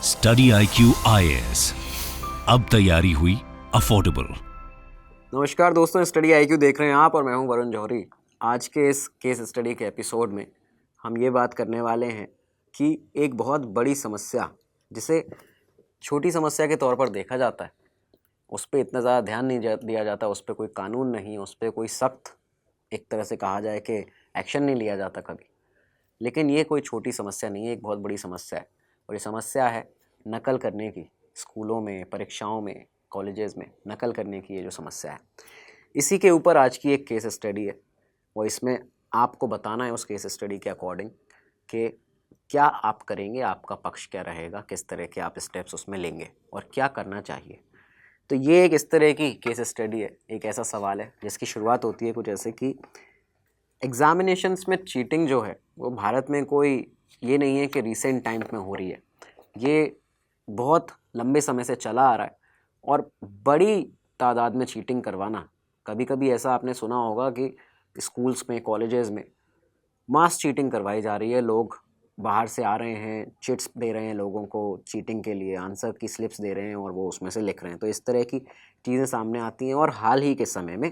Study IQ IAS, अब तैयारी हुई अफोर्डेबल। नमस्कार दोस्तों, स्टडी IQ देख रहे हैं आप और मैं हूं वरुण जौहरी। आज के इस केस स्टडी के एपिसोड में हम ये बात करने वाले हैं कि एक बहुत बड़ी समस्या जिसे छोटी समस्या के तौर पर देखा जाता है, उस पर इतना ज़्यादा ध्यान नहीं दिया जाता, उस पर कोई कानून नहीं, उस पर कोई सख्त एक तरह से कहा जाए कि एक्शन नहीं लिया जाता कभी। लेकिन ये कोई छोटी समस्या नहीं है, एक बहुत बड़ी समस्या है। और ये समस्या है नकल करने की। स्कूलों में, परीक्षाओं में, कॉलेजेस में नकल करने की ये जो समस्या है, इसी के ऊपर आज की एक केस स्टडी है। और इसमें आपको बताना है उस केस स्टडी के अकॉर्डिंग कि क्या आप करेंगे, आपका पक्ष क्या रहेगा, किस तरह के आप स्टेप्स उसमें लेंगे और क्या करना चाहिए। तो ये एक इस तरह की केस स्टडी है, एक ऐसा सवाल है जिसकी शुरुआत होती है कुछ ऐसे कि एग्ज़ामिनेशंस में चीटिंग जो है वो भारत में कोई ये नहीं है कि रिसेंट टाइम्स में हो रही है। ये बहुत लंबे समय से चला आ रहा है और बड़ी तादाद में चीटिंग करवाना, कभी कभी ऐसा आपने सुना होगा कि स्कूल्स में, कॉलेजेस में मास चीटिंग करवाई जा रही है। लोग बाहर से आ रहे हैं, चिट्स दे रहे हैं लोगों को चीटिंग के लिए, आंसर की स्लिप्स दे रहे हैं और वो उसमें से लिख रहे हैं। तो इस तरह की चीज़ें सामने आती हैं और हाल ही के समय में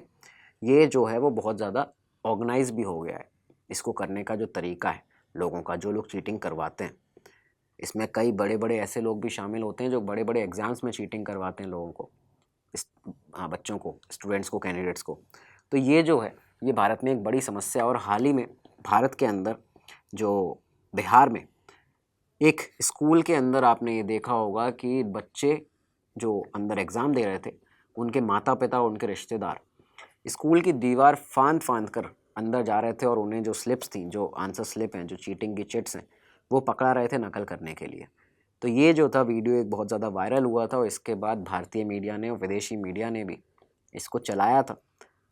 ये जो है वो बहुत ज़्यादा ऑर्गेनाइज भी हो गया है। इसको करने का जो तरीका है लोगों का, जो लोग चीटिंग करवाते हैं, इसमें कई बड़े बड़े ऐसे लोग भी शामिल होते हैं जो बड़े बड़े एग्ज़ाम्स में चीटिंग करवाते हैं लोगों को, बच्चों को, स्टूडेंट्स को, कैंडिडेट्स को। तो ये जो है ये भारत में एक बड़ी समस्या। और हाल ही में भारत के अंदर जो बिहार में एक स्कूल के अंदर आपने ये देखा होगा कि बच्चे जो अंदर एग्ज़ाम दे रहे थे, उनके माता पिता और उनके रिश्तेदार स्कूल की दीवार फांद फांद कर अंदर जा रहे थे और उन्हें जो स्लिप्स थी, जो आंसर स्लिप हैं, जो चीटिंग की चिट्स हैं, वो पकड़ा रहे थे नकल करने के लिए। तो ये जो था वीडियो एक बहुत ज़्यादा वायरल हुआ था और इसके बाद भारतीय मीडिया ने और विदेशी मीडिया ने भी इसको चलाया था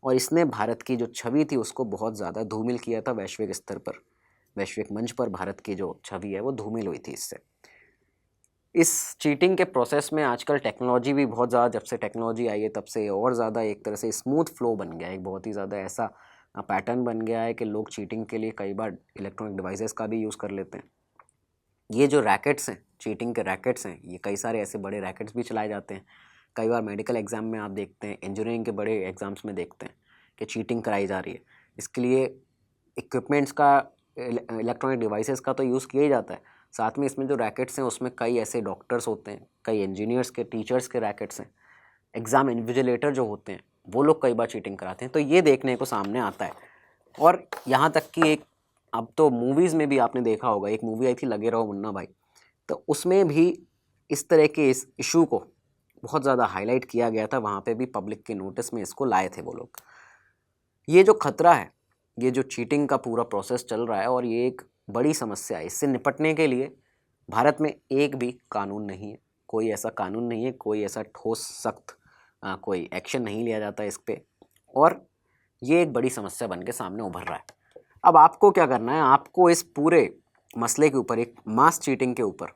और इसने भारत की जो छवि थी उसको बहुत ज़्यादा धूमिल किया था। वैश्विक स्तर पर, वैश्विक मंच पर भारत की जो छवि है वो धूमिल हुई थी इससे। इस चीटिंग के प्रोसेस में आजकल टेक्नोलॉजी भी बहुत ज़्यादा, जब से टेक्नोलॉजी आई है तब से और ज़्यादा एक तरह से स्मूथ फ्लो बन गया है। एक बहुत ही ज़्यादा ऐसा पैटर्न बन गया है कि लोग चीटिंग के लिए कई बार इलेक्ट्रॉनिक डिवाइसेस का भी यूज़ कर लेते हैं। ये जो रैकेट्स हैं, चीटिंग के रैकेट्स हैं, ये कई सारे ऐसे बड़े रैकेट्स भी चलाए जाते हैं। कई बार मेडिकल एग्ज़ाम में आप देखते हैं, इंजीनियरिंग के बड़े एग्ज़ाम्स में देखते हैं कि चीटिंग कराई जा रही है। इसके लिए इक्विपमेंट्स का, इलेक्ट्रॉनिक डिवाइसेस का तो यूज़ किया ही जाता है, साथ में इसमें जो रैकेट्स हैं उसमें कई ऐसे डॉक्टर्स होते हैं, कई इंजीनियर्स के, टीचर्स के रैकेट्स हैं। एग्ज़ाम इन्विजिलेटर जो होते हैं वो लोग कई बार चीटिंग कराते हैं। तो ये देखने को सामने आता है। और यहाँ तक कि एक, अब तो मूवीज़ में भी आपने देखा होगा, एक मूवी आई थी लगे रहो मुन्ना भाई, तो उसमें भी इस तरह के इस इशू को बहुत ज़्यादा हाईलाइट किया गया था। वहाँ पे भी पब्लिक के नोटिस में इसको लाए थे वो लोग। ये जो खतरा है, ये जो चीटिंग का पूरा प्रोसेस चल रहा है और ये एक बड़ी समस्या है। इससे निपटने के लिए भारत में एक भी कानून नहीं है, कोई ऐसा कानून नहीं है, कोई ऐसा ठोस सख्त कोई एक्शन नहीं लिया जाता इस पर। और ये एक बड़ी समस्या बन के सामने उभर रहा है। अब आपको क्या करना है, आपको इस पूरे मसले के ऊपर, एक मास चीटिंग के ऊपर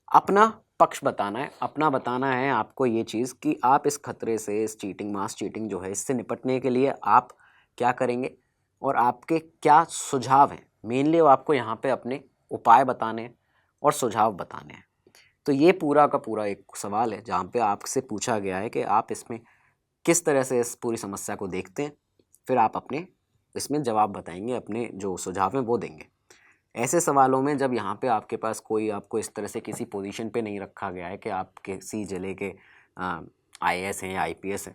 अपना पक्ष बताना है, अपना बताना है आपको ये चीज़ कि आप इस खतरे से, इस चीटिंग, मास चीटिंग जो है, इससे निपटने के लिए आप क्या करेंगे और आपके क्या सुझाव हैं। मेनली वो आपको यहाँ पे अपने उपाय बताने और सुझाव बताने हैं। तो ये पूरा का पूरा एक सवाल है जहाँ पे आपसे पूछा गया है कि आप इसमें किस तरह से इस पूरी समस्या को देखते हैं, फिर आप अपने इसमें जवाब बताएंगे, अपने जो सुझाव हैं वो देंगे। ऐसे सवालों में जब यहाँ पे आपके पास कोई, आपको इस तरह से किसी पोजीशन पे नहीं रखा गया है कि आप किसी जिले के IAS हैं या IPS हैं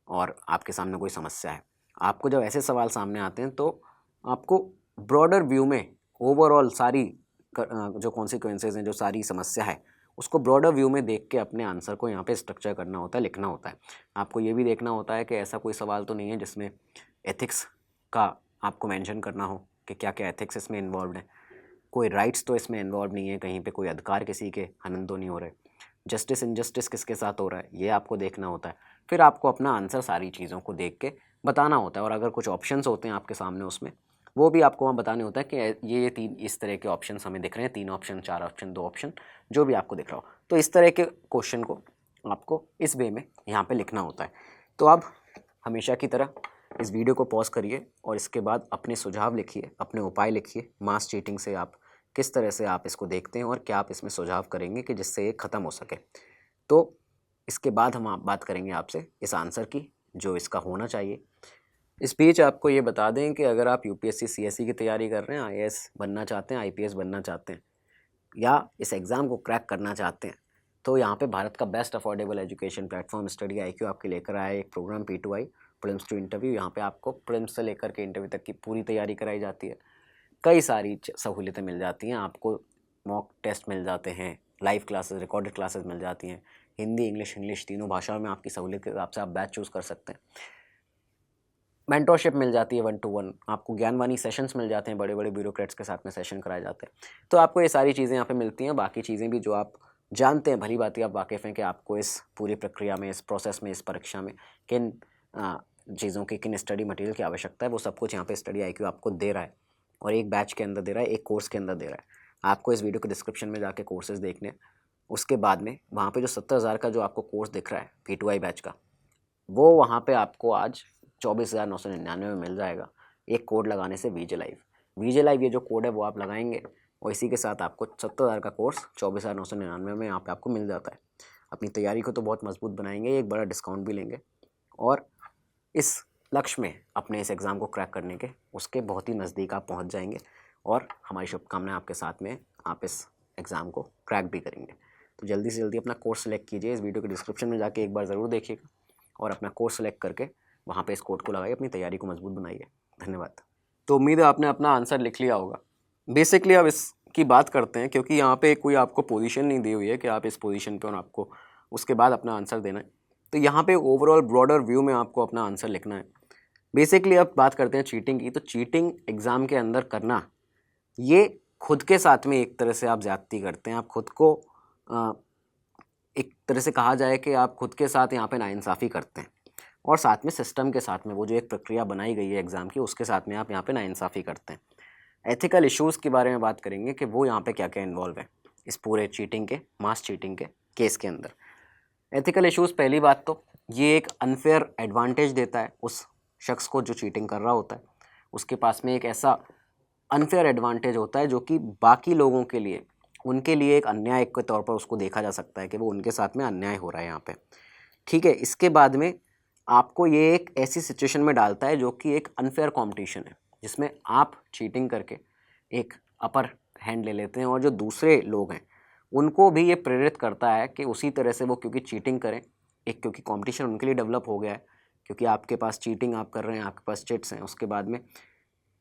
और आपके सामने कोई समस्या है, आपको जब ऐसे सवाल सामने आते हैं तो आपको ब्रॉडर व्यू में ओवरऑल सारी जो कॉन्सिक्वेंसेज हैं, जो सारी समस्या है, उसको ब्रॉडर व्यू में देख के अपने आंसर को यहाँ पे स्ट्रक्चर करना होता है, लिखना होता है। आपको ये भी देखना होता है कि ऐसा कोई सवाल तो नहीं है जिसमें एथिक्स का आपको मेंशन करना हो कि क्या क्या एथिक्स इसमें इन्वॉल्व है, कोई राइट्स तो इसमें इन्वॉल्व नहीं है, कहीं पे कोई अधिकार किसी के हनन तो नहीं हो रहे, जस्टिस इनजस्टिस किसके साथ हो रहा है, ये आपको देखना होता है। फिर आपको अपना आंसर सारी चीज़ों को देख के बताना होता है। और अगर कुछ ऑप्शंस होते हैं आपके सामने उसमें, वो भी आपको वहाँ बताने होता है कि ये तीन इस तरह के ऑप्शंस हमें दिख रहे हैं, 3 ऑप्शन, 4 ऑप्शन, 2 ऑप्शन, जो भी आपको दिख रहा हो। तो इस तरह के क्वेश्चन को आपको इस वे में यहाँ पे लिखना होता है। तो अब हमेशा की तरह इस वीडियो को पॉज करिए और इसके बाद अपने सुझाव लिखिए, अपने उपाय लिखिए, मास चीटिंग से आप किस तरह से आप इसको देखते हैं और क्या आप इसमें सुझाव करेंगे कि जिससे ये ख़त्म हो सके। तो इसके बाद हम आप बात करेंगे आपसे इस आंसर की जो इसका होना चाहिए। इस बीच आपको ये बता दें कि अगर आप यूपीएससी सीएसई की तैयारी कर रहे हैं, आईएएस बनना चाहते हैं, आईपीएस बनना चाहते हैं या इस एग्ज़ाम को क्रैक करना चाहते हैं, तो यहाँ पे भारत का best affordable education platform study IQ आपके लेकर आया है एक programme P2I prelims to interview. यहाँ पे आपको प्रीलिम्स से लेकर के इंटरव्यू तक की पूरी तैयारी कराई जाती है। कई सारी सहूलियतें मिल जाती हैं आपको, मॉक टेस्ट मिल जाते हैं, लाइव क्लासेस, रिकॉर्डेड क्लासेस मिल जाती हैं, हिंदी इंग्लिश तीनों भाषाओं में आपकी सहूलियत के हिसाब से आप बैच चूज़ कर सकते हैं। मेंटरशिप मिल जाती है 1 to 1, आपको ज्ञानवाणी सेशंस मिल जाते हैं, बड़े बड़े ब्यूरोक्रेट्स के साथ में सेशन कराए जाते हैं। तो आपको ये सारी चीज़ें यहाँ पे मिलती हैं। बाकी चीज़ें भी जो आप जानते हैं, भली बात आप वाकिफ़ हैं कि आपको इस पूरी प्रक्रिया में, इस प्रोसेस में, इस परीक्षा में किन चीज़ों की, किन स्टडी मटेरियल की आवश्यकता है, वो सब कुछ यहाँ पे स्टडी आईक्यू आपको दे रहा है और एक बैच के अंदर दे रहा है, एक कोर्स के अंदर दे रहा है। आपको इस वीडियो के डिस्क्रिप्शन में जाके कोर्सेज़ देखने, उसके बाद में वहाँ पे जो 70,000 का जो आपको कोर्स दिख रहा है P2I बैच का, वो वहाँ पे आपको आज 24,999 में मिल जाएगा एक कोड लगाने से। वीजे लाइव ये जो कोड है वो आप लगाएंगे और इसी के साथ आपको 70,000 का कोर्स 24,999 में यहाँ पे आपको मिल जाता है। अपनी तैयारी को तो बहुत मजबूत बनाएंगे, एक बड़ा डिस्काउंट भी लेंगे और इस लक्ष्य में, अपने इस एग्ज़ाम को क्रैक करने के, उसके बहुत ही नज़दीक आप पहुँच जाएंगे और हमारी शुभकामनाएं आपके साथ में, आप इस एग्ज़ाम को क्रैक भी करेंगे। तो जल्दी से जल्दी अपना कोर्स सेलेक्ट कीजिए। इस वीडियो के डिस्क्रिप्शन में जाके एक बार ज़रूर देखिएगा और अपना कोर्स सेलेक्ट करके वहाँ पे इस कोड को लगाइए, अपनी तैयारी को मजबूत बनाइए। धन्यवाद। तो उम्मीद है आपने अपना आंसर लिख लिया होगा। बेसिकली अब इसकी बात करते हैं, क्योंकि यहाँ पे कोई आपको पोजीशन नहीं दी हुई है कि आप इस पोजीशन पे और आपको उसके बाद अपना आंसर देना है। तो यहाँ पे ओवरऑल ब्रॉडर व्यू में आपको अपना आंसर लिखना है। बेसिकली अब बात करते हैं चीटिंग की। तो चीटिंग एग्ज़ाम के अंदर करना, ये खुद के साथ में एक तरह से आप ज़्यादती करते हैं। आप खुद को एक तरह से कहा जाए कि आप खुद के साथ यहाँ पे नाइंसाफ़ी करते हैं और साथ में सिस्टम के साथ में, वो जो एक प्रक्रिया बनाई गई है एग्ज़ाम की, उसके साथ में आप यहाँ पे नाइंसाफ़ी करते हैं। एथिकल इश्यूज़ के बारे में बात करेंगे कि वो यहाँ पे क्या क्या इन्वॉल्व है इस पूरे चीटिंग के, मास चीटिंग के केस के अंदर। एथिकल इश्यूज़, पहली बात तो ये एक अनफेयर एडवांटेज देता है उस शख्स को जो चीटिंग कर रहा होता है। उसके पास में एक ऐसा अनफेयर एडवांटेज होता है जो कि बाकी लोगों के लिए, उनके लिए एक अन्याय के तौर पर उसको देखा जा सकता है कि वो उनके साथ में अन्याय हो रहा है यहाँ पे। ठीक है, इसके बाद में आपको ये एक ऐसी सिचुएशन में डालता है जो कि एक अनफेयर कंपटीशन है, जिसमें आप चीटिंग करके एक अपर हैंड ले लेते हैं और जो दूसरे लोग हैं उनको भी ये प्रेरित करता है कि उसी तरह से वो क्योंकि चीटिंग करें। एक क्योंकि कंपटीशन उनके लिए डेवलप हो गया है, क्योंकि आपके पास चीटिंग आप कर रहे हैं, आपके पास चिट्स हैं, उसके बाद में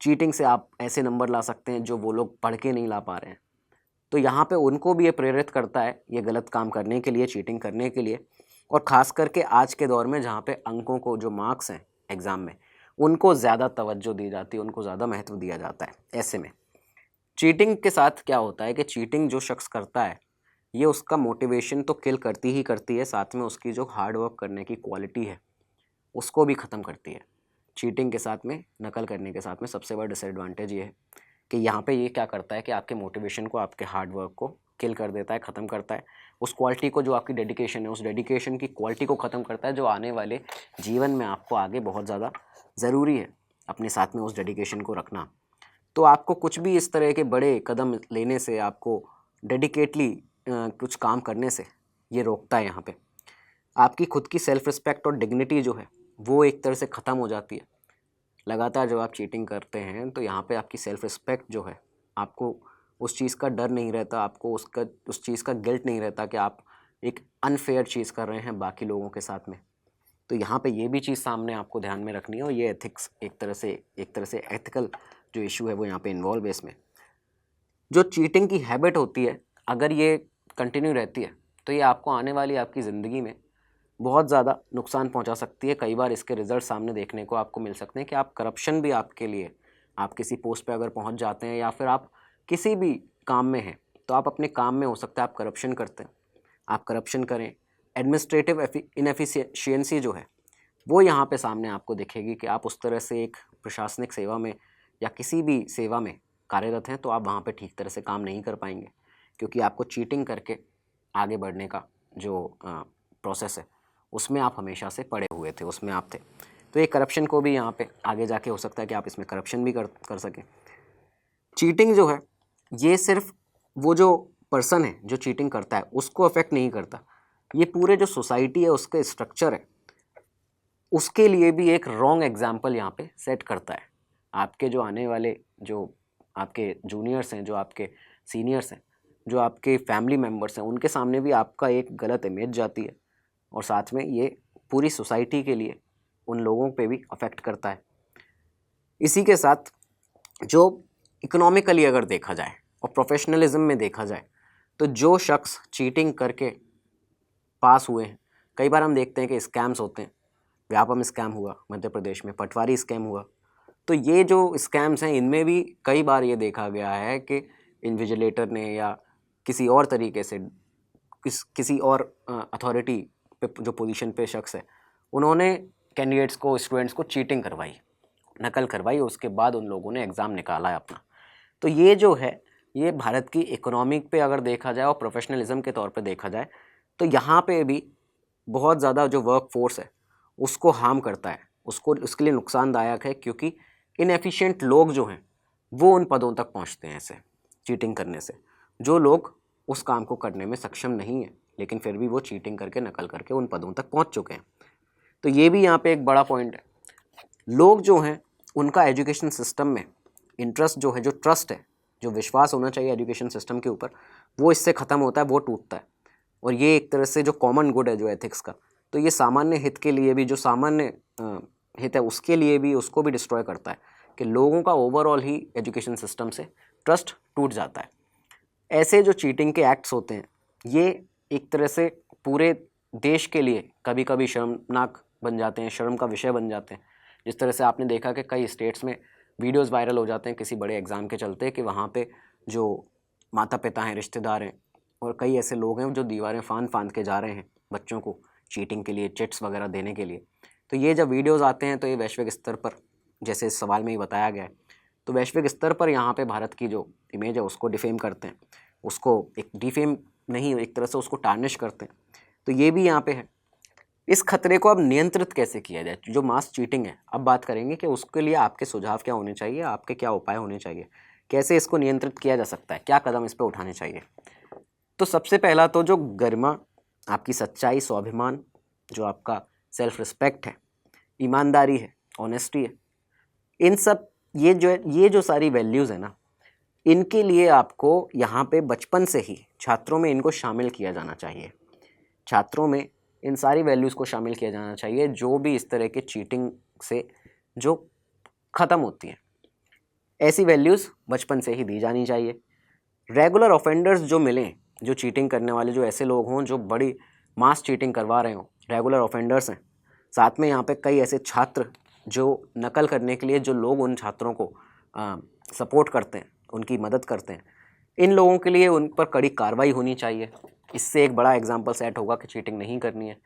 चीटिंग से आप ऐसे नंबर ला सकते हैं जो वो लोग पढ़ के नहीं ला पा रहे हैं। तो यहाँ पे उनको भी ये प्रेरित करता है ये गलत काम करने के लिए, चीटिंग करने के लिए। और ख़ास करके आज के दौर में जहाँ पे अंकों को, जो मार्क्स हैं एग्ज़ाम में, उनको ज़्यादा तवज्जो दी जाती है, उनको ज़्यादा महत्व दिया जाता है। ऐसे में चीटिंग के साथ क्या होता है कि चीटिंग जो शख्स करता है, ये उसका मोटिवेशन तो किल करती ही करती है, साथ में उसकी जो हार्ड वर्क करने की क्वालिटी है उसको भी ख़त्म करती है। चीटिंग के साथ में, नकल करने के साथ में सबसे बड़ा डिसएडवांटेज ये है कि यहाँ पे ये क्या करता है कि आपके मोटिवेशन को, आपके हार्ड वर्क को किल कर देता है, ख़त्म करता है। उस क्वालिटी को, जो आपकी डेडिकेशन है, उस डेडिकेशन की क्वालिटी को ख़त्म करता है, जो आने वाले जीवन में आपको आगे बहुत ज़्यादा ज़रूरी है अपने साथ में उस डेडिकेशन को रखना। तो आपको कुछ भी इस तरह के बड़े कदम लेने से, आपको डेडिकेटली कुछ काम करने से ये रोकता है। यहाँ पे आपकी खुद की सेल्फ रिस्पेक्ट और डिग्निटी जो है वो एक तरह से ख़त्म हो जाती है। लगातार जब आप चीटिंग करते हैं तो यहाँ पे आपकी सेल्फ रिस्पेक्ट जो है, आपको उस चीज़ का डर नहीं रहता, आपको उस चीज़ का गिल्ट नहीं रहता कि आप एक अनफेयर चीज़ कर रहे हैं बाकी लोगों के साथ में। तो यहाँ पे ये भी चीज़ सामने आपको ध्यान में रखनी है और ये एथिक्स, एक तरह से एथिकल जो इशू है वो यहाँ पे इन्वॉल्व है इसमें। जो चीटिंग की हैबिट होती है, अगर ये कंटिन्यू रहती है तो ये आपको आने वाली आपकी ज़िंदगी में बहुत ज़्यादा नुकसान पहुंचा सकती है। कई बार इसके रिजल्ट सामने देखने को आपको मिल सकते हैं कि आप करप्शन भी, आपके लिए, आप किसी पोस्ट पे अगर पहुंच जाते हैं या फिर आप किसी भी काम में हैं, तो आप अपने काम में हो सकता है आप करप्शन करते हैं, आप करप्शन करें। एडमिनिस्ट्रेटिव इनएफिशिएंसी जो है वो यहाँ पे सामने आपको दिखेगी कि आप उस तरह से एक प्रशासनिक सेवा में या किसी भी सेवा में कार्यरत हैं तो आप वहाँ पे ठीक तरह से काम नहीं कर पाएंगे, क्योंकि आपको चीटिंग करके आगे बढ़ने का जो प्रोसेस है उसमें आप हमेशा से पड़े हुए थे, उसमें आप थे। तो ये करप्शन को भी यहाँ पे आगे जाके हो सकता है कि आप इसमें करप्शन भी कर सकें। चीटिंग जो है ये सिर्फ वो जो पर्सन है जो चीटिंग करता है उसको अफेक्ट नहीं करता, ये पूरे जो सोसाइटी है उसके स्ट्रक्चर है उसके लिए भी एक रॉन्ग एग्जाम्पल यहाँ पे सेट करता है। आपके जो आने वाले जो आपके जूनियर्स हैं, जो आपके सीनियर्स हैं, जो आपके फैमिली मेम्बर्स हैं, उनके सामने भी आपका एक गलत इमेज जाती है और साथ में ये पूरी सोसाइटी के लिए उन लोगों पे भी अफेक्ट करता है। इसी के साथ जो इकोनॉमिकली अगर देखा जाए और प्रोफेशनलिज्म में देखा जाए तो जो शख्स चीटिंग करके पास हुए हैं, कई बार हम देखते हैं कि स्कैम्स होते हैं। व्यापम स्कैम हुआ मध्य प्रदेश में, पटवारी स्कैम हुआ, तो ये जो स्कैम्स हैं इनमें भी कई बार ये देखा गया है कि इन्विजिलेटर ने या किसी और तरीके से किसी और अथॉरिटी पे जो पोजीशन पे शख्स है उन्होंने कैंडिडेट्स को, स्टूडेंट्स को चीटिंग करवाई, नकल करवाई, उसके बाद उन लोगों ने एग्ज़ाम निकाला है अपना। तो ये जो है ये भारत की इकोनॉमिक पे अगर देखा जाए और प्रोफेशनलिज्म के तौर पे देखा जाए तो यहाँ पे भी बहुत ज़्यादा जो वर्क फोर्स है उसको हार्म करता है, उसको उसके लिए नुकसानदायक है, क्योंकि इनएफिशिएंट लोग जो हैं वो उन पदों तक पहुँचते हैं ऐसे चीटिंग करने से, जो लोग उस काम को करने में सक्षम नहीं है लेकिन फिर भी वो चीटिंग करके, नकल करके उन पदों तक पहुँच चुके हैं। तो ये भी यहाँ पे एक बड़ा पॉइंट है। लोग जो हैं उनका एजुकेशन सिस्टम में इंटरेस्ट जो है, जो ट्रस्ट है, जो विश्वास होना चाहिए एजुकेशन सिस्टम के ऊपर, वो इससे ख़त्म होता है, वो टूटता है। और ये एक तरह से जो कॉमन गुड है जो एथिक्स का, तो ये सामान्य हित के लिए भी, जो सामान्य हित है उसके लिए भी, उसको भी डिस्ट्रॉय करता है कि लोगों का ओवरऑल ही एजुकेशन सिस्टम से ट्रस्ट टूट जाता है। ऐसे जो चीटिंग के एक्ट्स होते हैं ये एक तरह से पूरे देश के लिए कभी कभी शर्मनाक बन जाते हैं, शर्म का विषय बन जाते हैं। जिस तरह से आपने देखा कि कई स्टेट्स में वीडियोस वायरल हो जाते हैं किसी बड़े एग्ज़ाम के चलते कि वहाँ पे जो माता पिता हैं, रिश्तेदार हैं और कई ऐसे लोग हैं जो दीवारें फांद के जा रहे हैं बच्चों को चीटिंग के लिए, चिट्स वगैरह देने के लिए। तो ये जब वीडियोज़ आते हैं तो ये वैश्विक स्तर पर, जैसे इस सवाल में ही बताया गया है, तो वैश्विक स्तर पर यहाँ पे भारत की जो इमेज है उसको डिफेम करते हैं, उसको एक डिफेम नहीं, एक तरह से उसको टार्निश करते हैं। तो ये भी यहाँ पे है। इस खतरे को अब नियंत्रित कैसे किया जाए, जो मास चीटिंग है, अब बात करेंगे कि उसके लिए आपके सुझाव क्या होने चाहिए, आपके क्या उपाय होने चाहिए, कैसे इसको नियंत्रित किया जा सकता है, क्या कदम इस पर उठाने चाहिए। तो सबसे पहला तो जो गरिमा, आपकी सच्चाई, स्वाभिमान, जो आपका सेल्फ रिस्पेक्ट है, ईमानदारी है, ऑनेस्टी है, इन सब ये जो सारी वैल्यूज़ है ना, इनके लिए आपको यहाँ पे बचपन से ही छात्रों में इनको शामिल किया जाना चाहिए। छात्रों में इन सारी वैल्यूज़ को शामिल किया जाना चाहिए जो भी इस तरह के चीटिंग से जो ख़त्म होती हैं, ऐसी वैल्यूज़ बचपन से ही दी जानी चाहिए। रेगुलर ऑफेंडर्स जो मिलें, जो चीटिंग करने वाले, जो ऐसे लोग हों जो बड़ी मास चीटिंग करवा रहे हों, रेगुलर ऑफेंडर्स हैं। साथ में यहाँ पे कई ऐसे छात्र जो नकल करने के लिए, जो लोग उन छात्रों को सपोर्ट करते हैं, उनकी मदद करते हैं, इन लोगों के लिए उन पर कड़ी कार्रवाई होनी चाहिए। इससे एक बड़ा एग्जाम्पल सेट होगा कि चीटिंग नहीं करनी है,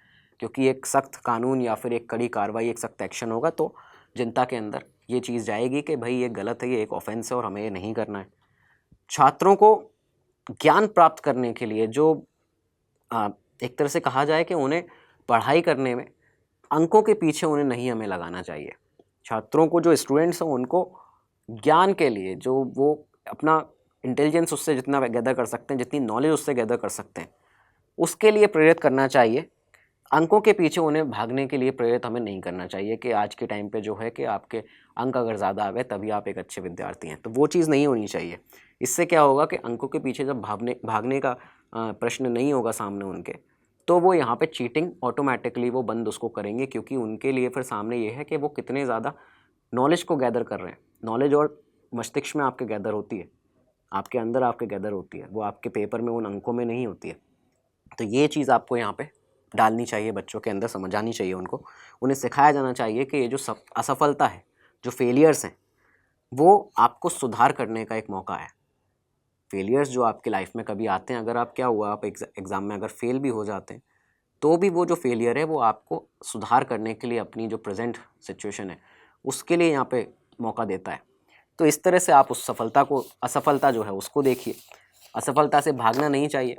क्योंकि एक सख्त कानून या फिर एक कड़ी कार्रवाई, एक सख्त एक्शन होगा तो जनता के अंदर ये चीज़ जाएगी कि भाई ये गलत है, ये एक ऑफेंस है और हमें ये नहीं करना है। छात्रों को ज्ञान प्राप्त करने के लिए जो एक तरह से कहा जाए कि उन्हें पढ़ाई करने में अंकों के पीछे उन्हें नहीं हमें लगाना चाहिए। छात्रों को, जो स्टूडेंट्स हैं, उनको ज्ञान के लिए, जो वो अपना इंटेलिजेंस उससे जितना गैदर कर सकते हैं, जितनी नॉलेज उससे गैदर कर सकते हैं, उसके लिए प्रेरित करना चाहिए। अंकों के पीछे उन्हें भागने के लिए प्रेरित हमें नहीं करना चाहिए कि आज के टाइम पे जो है कि आपके अंक अगर ज़्यादा आ गए तभी आप एक अच्छे विद्यार्थी हैं, तो वो चीज़ नहीं होनी चाहिए। इससे क्या होगा कि अंकों के पीछे जब भागने का प्रश्न नहीं होगा सामने उनके, तो वो यहाँ पे चीटिंग ऑटोमेटिकली वो बंद उसको करेंगे, क्योंकि उनके लिए फिर सामने ये है कि वो कितने ज़्यादा नॉलेज को गैदर कर रहे हैं। नॉलेज और मस्तिष्क में आपके गैदर होती है, आपके अंदर आपके गैदर होती है, वो आपके पेपर में उन अंकों में नहीं होती है। तो ये चीज़ आपको यहाँ पे डालनी चाहिए, बच्चों के अंदर समझानी चाहिए, उन्हें सिखाया जाना चाहिए कि ये जो असफलता है, जो फेलियर्स हैं, वो आपको सुधार करने का एक मौका है। फेलियर्स जो आपकी लाइफ में कभी आते हैं, अगर आप क्या हुआ, आप एग्ज़ाम में अगर फेल भी हो जाते हैं तो भी वो जो फेलियर है वो आपको सुधार करने के लिए, अपनी जो प्रेजेंट सिचुएशन है उसके लिए यहाँ पे मौका देता है। तो इस तरह से आप उस असफलता जो है उसको देखिए, असफलता से भागना नहीं चाहिए।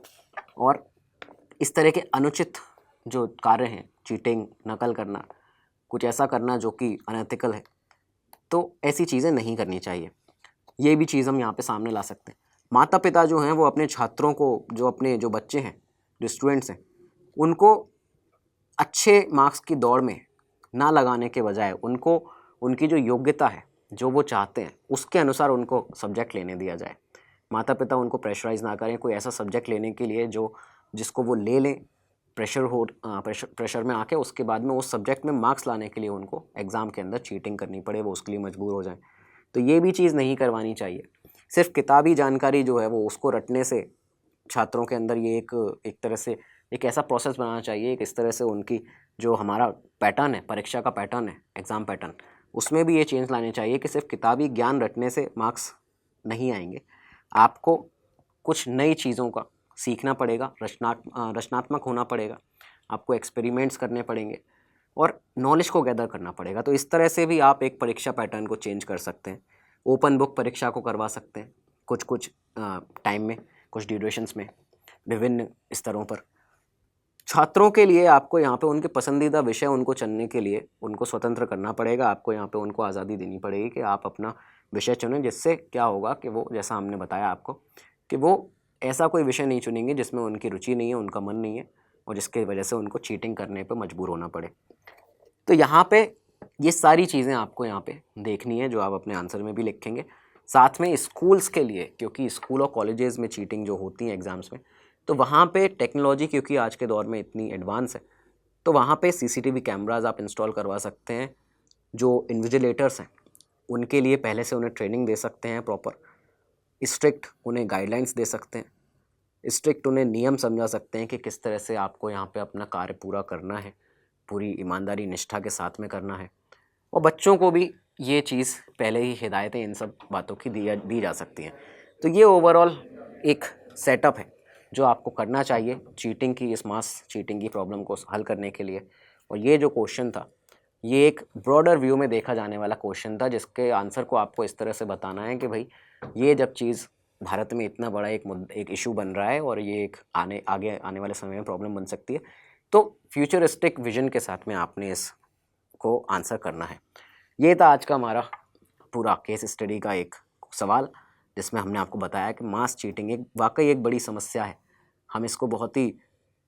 और इस तरह के अनुचित जो कार्य हैं, चीटिंग, नकल करना, कुछ ऐसा करना जो कि अनएथिकल है, तो ऐसी चीज़ें नहीं करनी चाहिए। ये भी चीज़ हम यहाँ पे सामने ला सकते हैं। माता पिता जो हैं वो अपने छात्रों को, जो बच्चे हैं, जो स्टूडेंट्स हैं, उनको अच्छे मार्क्स की दौड़ में ना लगाने के बजाय उनको उनकी जो योग्यता है, जो वो चाहते हैं, उसके अनुसार उनको सब्जेक्ट लेने दिया जाए। माता पिता उनको प्रेशराइज़ ना करें कोई ऐसा सब्जेक्ट लेने के लिए जिसको वो ले लें प्रेशर में आके, उसके बाद में उस सब्जेक्ट में मार्क्स लाने के लिए उनको एग्ज़ाम के अंदर चीटिंग करनी पड़े, वो उसके लिए मजबूर हो जाएं। तो ये भी चीज़ नहीं करवानी चाहिए। सिर्फ किताबी जानकारी जो है वो उसको रटने से छात्रों के अंदर ये एक तरह से एक ऐसा प्रोसेस बनाना चाहिए, इस तरह से उनकी जो हमारा पैटर्न है, परीक्षा का पैटर्न है, एग्ज़ाम पैटर्न, उसमें भी ये चेंज लाने चाहिए कि सिर्फ किताबी ज्ञान रटने से मार्क्स नहीं आएंगे। आपको कुछ नई चीज़ों का सीखना पड़ेगा, रचनात्मक होना पड़ेगा, आपको एक्सपेरिमेंट्स करने पड़ेंगे और नॉलेज को गैदर करना पड़ेगा। तो इस तरह से भी आप एक परीक्षा पैटर्न को चेंज कर सकते हैं। ओपन बुक परीक्षा को करवा सकते हैं कुछ टाइम में, कुछ ड्यूरेशंस में, विभिन्न स्तरों पर। छात्रों के लिए आपको यहाँ पे उनके पसंदीदा विषय उनको चुनने के लिए उनको स्वतंत्र करना पड़ेगा। आपको यहाँ पे उनको आज़ादी देनी पड़ेगी कि आप अपना विषय चुनें, जिससे क्या होगा कि वो, जैसा हमने बताया आपको, कि वो ऐसा कोई विषय नहीं चुनेंगे जिसमें उनकी रुचि नहीं है, उनका मन नहीं है और जिसके वजह से उनको चीटिंग करने पर मजबूर होना पड़े। तो यहाँ पे ये सारी चीज़ें आपको यहाँ पे देखनी है, जो आप अपने आंसर में भी लिखेंगे। साथ में स्कूल्स के लिए, क्योंकि स्कूल और कॉलेजेस में चीटिंग जो होती है एग्ज़ाम्स में, तो वहाँ पे टेक्नोलॉजी क्योंकि आज के दौर में इतनी एडवांस है, तो वहाँ पे सीसीटीवी कैमराज आप इंस्टॉल करवा सकते हैं। जो इन्विजिलेटर्स हैं उनके लिए पहले से उन्हें ट्रेनिंग दे सकते हैं प्रॉपर, स्ट्रिक्ट उन्हें गाइडलाइंस दे सकते हैं, स्ट्रिक्ट उन्हें नियम समझा सकते हैं कि किस तरह से आपको यहाँ पे अपना कार्य पूरा करना है, पूरी ईमानदारी निष्ठा के साथ में करना है। और बच्चों को भी ये चीज़ पहले ही हिदायतें इन सब बातों की दी जा सकती हैं। तो ये ओवरऑल एक सेटअप है जो आपको करना चाहिए चीटिंग की, इस मास चीटिंग की प्रॉब्लम को हल करने के लिए। और ये जो क्वेश्चन था, ये एक ब्रॉडर व्यू में देखा जाने वाला क्वेश्चन था, जिसके आंसर को आपको इस तरह से बताना है कि भाई ये जब चीज़ भारत में इतना बड़ा एक इशू बन रहा है और ये एक आगे आने वाले समय में प्रॉब्लम बन सकती है, तो फ्यूचरिस्टिक विजन के साथ में आपने इसको आंसर करना है। ये था आज का हमारा पूरा केस स्टडी का एक सवाल, जिसमें हमने आपको बताया कि मास चीटिंग वाकई एक बड़ी समस्या है। हम इसको बहुत ही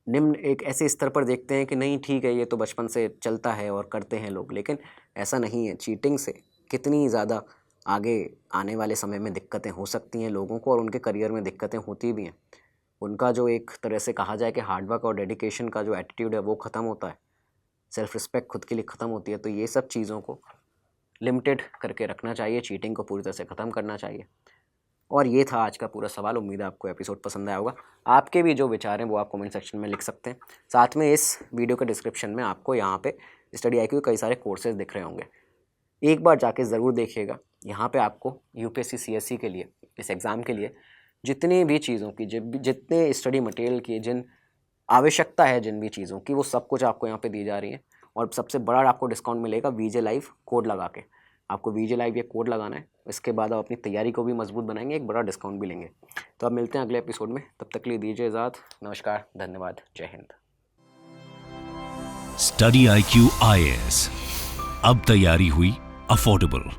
निम्न एक ऐसे स्तर पर देखते हैं कि नहीं ठीक है, ये तो बचपन से चलता है और करते हैं लोग, लेकिन ऐसा नहीं है। चीटिंग से कितनी ज़्यादा आगे आने वाले समय में दिक्कतें हो सकती हैं लोगों को, और उनके करियर में दिक्कतें होती भी हैं। उनका जो एक तरह से कहा जाए कि हार्डवर्क और डेडिकेशन का जो एटीट्यूड है वो ख़त्म होता है, सेल्फ रिस्पेक्ट खुद के लिए ख़त्म होती है। तो ये सब चीज़ों को लिमिटेड करके रखना चाहिए, चीटिंग को पूरी तरह से ख़त्म करना चाहिए। और ये था आज का पूरा सवाल। उम्मीद है आपको एपिसोड पसंद आया होगा। आपके भी जो विचार हैं वो आप कमेंट सेक्शन में लिख सकते हैं। साथ में इस वीडियो के डिस्क्रिप्शन में आपको यहाँ पे स्टडी IQ के कई सारे कोर्सेज दिख रहे होंगे, एक बार जाके ज़रूर देखिएगा। यहाँ पे आपको UPSC CSC के लिए, इस एग्ज़ाम के लिए जितनी भी चीज़ों की, जितने स्टडी मटेरियल की, जिन आवश्यकता है जिन भी चीज़ों की, वो सब कुछ आपको यहाँ पे दी जा रही है। और सबसे बड़ा आपको डिस्काउंट मिलेगा VJ Live कोड लगा के। आपको VJ Live ये कोड लगाना है, इसके बाद आप अपनी तैयारी को भी मजबूत बनाएंगे, एक बड़ा डिस्काउंट भी लेंगे। तो अब मिलते हैं अगले एपिसोड में, तब तक के लिए दीजिए इजाज़त। नमस्कार, धन्यवाद, जय हिंद। स्टडी IQ IAS, अब तैयारी हुई अफोर्डेबल।